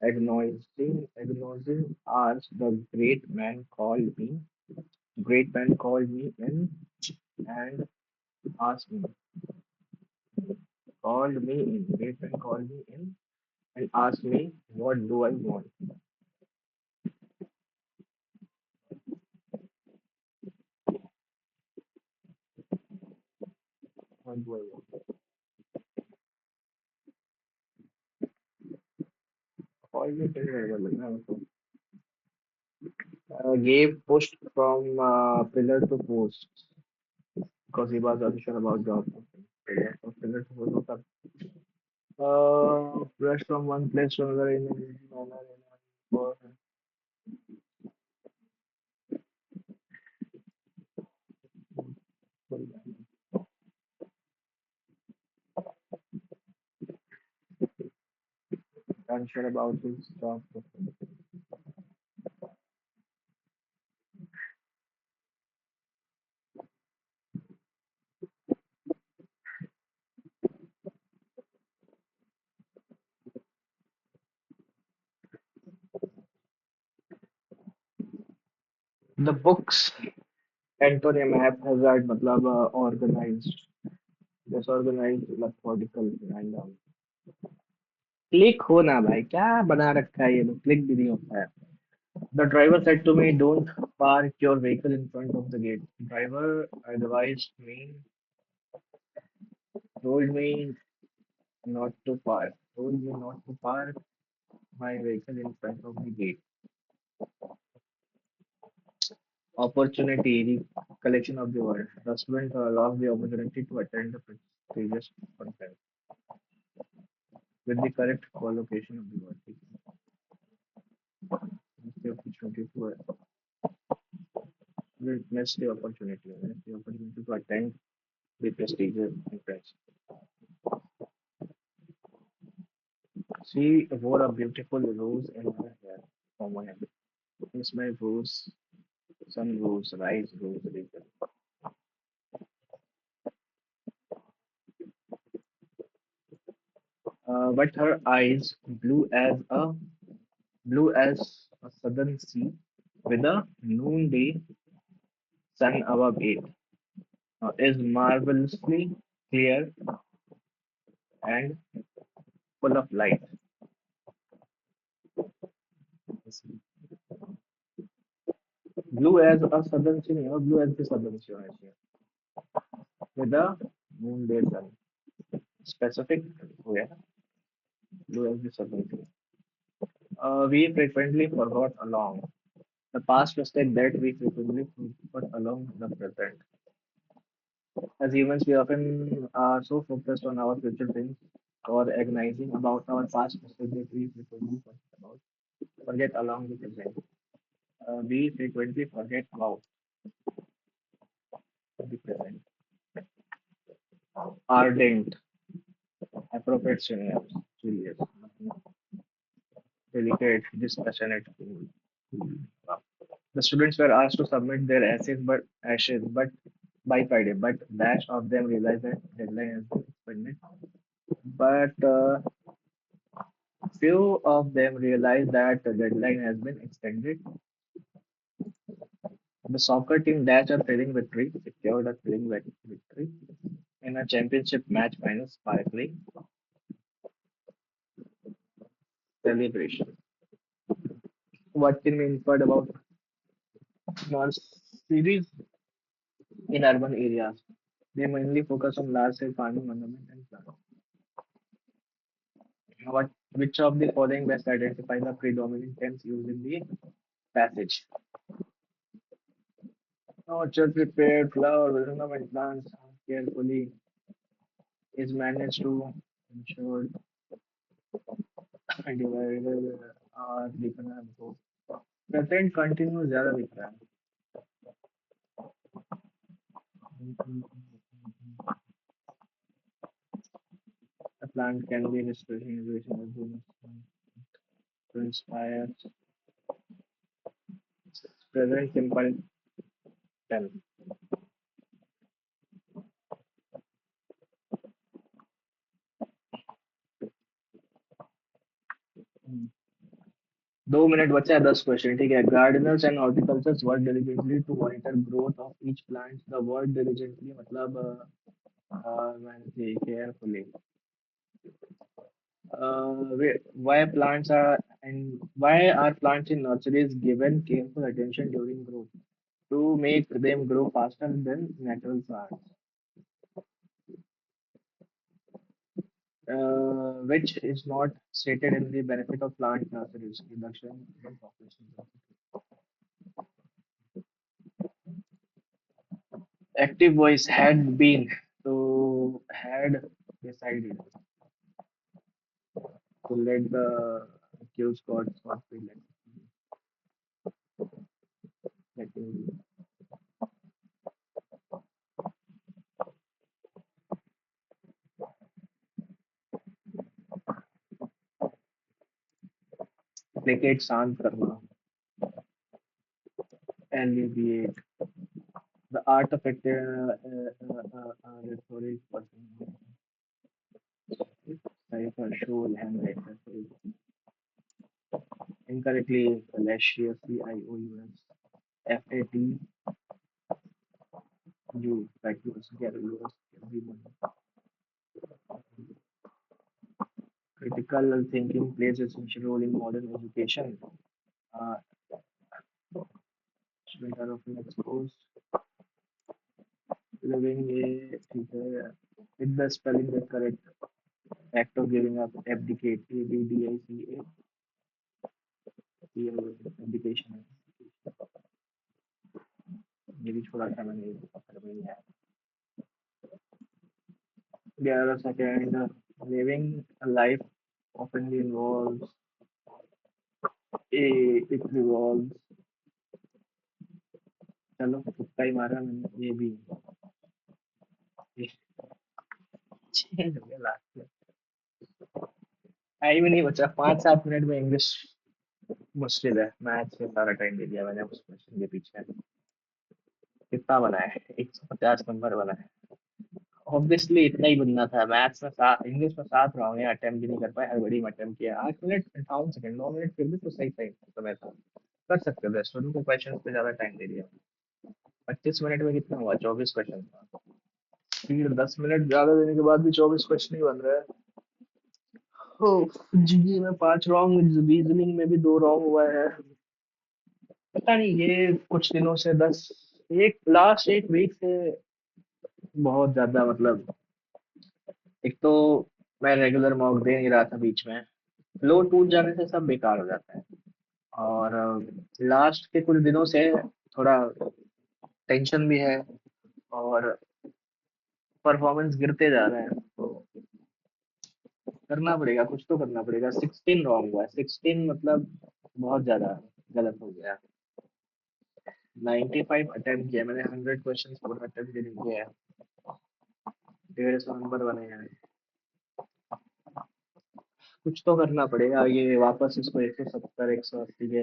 agonizing hours, the great man called me in and asked me, great man called me in and asked me, what do I want? What do I want? Called me in, gave pushed from pillar to post because he was unsure about job. Pillar to post होता rush from one place to another in a manner for unsure about his job. The books antonym haphazard मतलब organized, disorganized, methodical and click हो ना भाई क्या बना रखा है ये लोग क्लिक भी नहीं होता है. The driver said to me, "Don't park your vehicle in front of the gate." Driver advised me, told me not to park, told me not to park my vehicle in front of the gate. Opportunity, the collection of the word. The student lost the opportunity to attend the previous conference with the correct collocation of the word. Missed the opportunity to miss the opportunity to attend the prestigious conference. She wore a beautiful rose in her hair from my hand. Miss my rose, sun rose, rise rose, later. But her eyes blue as a southern sea, with a noonday sun above it, is marvelously clear and full of light. Blue as a southern sea, blue as the southern sea, होना चाहिए, with a noonday sun. Specific हो गया ना, blue as the southern sea. We frequently forgot along the past mistake that we frequently forgot along the present. As humans, we often are so focused on our future things or agonizing about our past mistakes that we frequently forget along the present. We frequently forget about the present. Ardent, appropriate synonyms, serious, delicate, dispassionate. Wow. The students were asked to submit their essays, but by Friday, but dash of them realized that deadline has been extended. But few of them realized that the deadline has been extended. The soccer team dashed a thrilling victory, secured a thrilling victory in a championship match final sparkling celebration. What can be inferred about series in urban areas? They mainly focus on large-scale farming, management, and planning. Which of the following best identify the predominant tense used in the passage? Orchard prepared flower with ornament plants carefully is managed to ensure divided different both. Present continuous ज़्यादा दिख रहा है. The plant can be restored innovation to inspire present simple tell. 2 minute बचा है 10 question ठीक है Gardner's and horticultures work diligently to monitor growth of each plant the word diligently मतलब मैंने carefully why are plants in nurseries given careful attention during growth to make them grow faster than natural plants which is not stated in the benefit of plant nurseries reduction in population active voice had been so had decided to let the accused God be let him complicate शांत करना, alleviate, the art of rhetoric person, cipher, show, handwriter, incorrectly, fallacious, CIOUS, FAT, you, vacuous, garrulous, everyone. Critical thinking plays a essential role in modern education. Uh, Students are often exposed living a teacher with the spelling the correct act of giving up, abdicate, ABDICA, abdication. ये भी छोड़ा था मैंने, पकड़ में ही है. 11 second. Living a life often involves it revolves. चलो तुक्का ही मारा मैंने, ये भी चेंज हो गया लास्ट में. टाइम ही नहीं बचा, 5-7 मिनट में इंग्लिश मुश्किल है. मैथ्स में सारा टाइम दे दिया मैंने उस क्वेश्चन के पीछे. कितना बना है? 150 नंबर बना है. ऑब्वियसली इतना ही बनना था. मैथ्स में 7, इंग्लिश में 7 रहा हूँ, अटेम्प्ट भी नहीं कर पाए, हड़बड़ी में अटेम्प्ट किया. 8 मिनट 58 सेकंड, 9 मिनट फिर भी तो सही सही समय था. कर सकते थे. स्टूडेंट को क्वेश्चन पे ज्यादा टाइम दे दिया. 25 मिनट में कितना हुआ? 24 क्वेश्चन था. स्पीड 10 मिनट ज्यादा देने के बाद भी 24 क्वेश्चन ही बन रहा है. जीके में 5 रॉन्ग, रीजनिंग में भी 2 रॉन्ग हुआ है. पता नहीं ये कुछ दिनों से 10, एक लास्ट एक वीक से बहुत ज्यादा, मतलब एक तो मैं रेगुलर मॉक दे नहीं रहा था बीच में. फ्लो टूट जाने से सब बेकार हो जाता है. और लास्ट के कुछ दिनों से थोड़ा टेंशन भी है, और परफॉर्मेंस गिरते जा रहे हैं, तो करना पड़ेगा, कुछ तो करना पड़ेगा. 16 रॉन्ग हुआ है. 16 मतलब बहुत ज्यादा गलत हो गया. 95 अटेम्प्ट किया मैंने. 100 क्वेश्चन पूरा अटेम्प्ट भी नहीं किया है. 150 नंबर बने हैं. कुछ तो करना पड़ेगा ये वापस इसको 170 180 के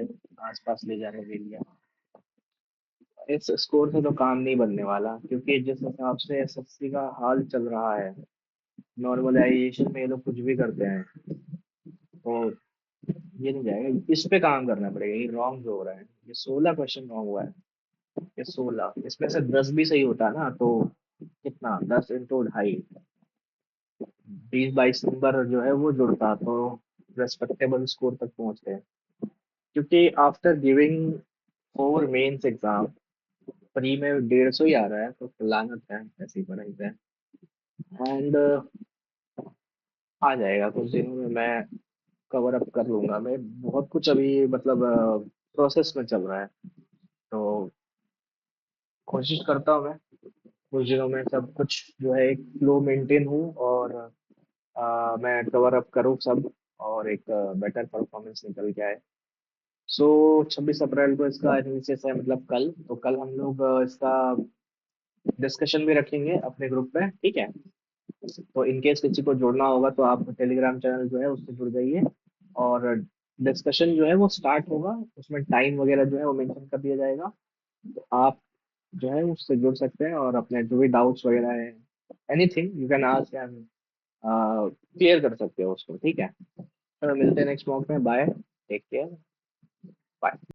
आसपास ले जाने के लिए. इस स्कोर से तो काम नहीं बनने वाला, क्योंकि जिस हिसाब से एसएससी का हाल चल रहा है, नॉर्मलाइजेशन में ये लोग कुछ भी करते हैं, तो ये नहीं जाएगा. इस पे काम करना पड़ेगा. ये रॉन्ग जो हो रहा है, ये 16 क्वेश्चन रॉन्ग हुआ है. ये 16, इसमें से 10 भी सही होता ना तो कितना, 10 × 2.5, 20-22 नंबर जो है वो जुड़ता, तो रेस्पेक्टेबल स्कोर तक पहुंचते हैं. क्योंकि after giving 4 mains exam, pre में 150 ही आ रहा है, तो लानत है ऐसी पढ़ाई पे. एंड आ जाएगा कुछ दिनों में. मैं कवर अप कर लूंगा. मैं बहुत कुछ अभी मतलब प्रोसेस में चल रहा है, तो कोशिश करता हूँ मैं कुछ दिनों में सब कुछ जो है एक फ्लो मेंटेन हो, और मैं कवर अप करूँ सब, और एक बेटर परफॉर्मेंस निकल के आए. सो 26 अप्रैल को इसका एनालिसिस है, मतलब कल. तो कल हम लोग इसका डिस्कशन भी रखेंगे अपने ग्रुप पे, ठीक है. तो इन केस किसी को जुड़ना होगा तो आप टेलीग्राम चैनल जो है उससे जुड़ जाइए, और डिस्कशन जो है वो स्टार्ट होगा. उसमें टाइम वगैरह जो है वो मेंशन कर दिया जाएगा. तो आप जो है उससे जुड़ सकते हैं, और अपने जो भी डाउट्स वगैरह है, anything you can ask, and clear कर सकते हो उसको, ठीक है. तो मिलते हैं नेक्स्ट मॉक में. Bye, take care, bye.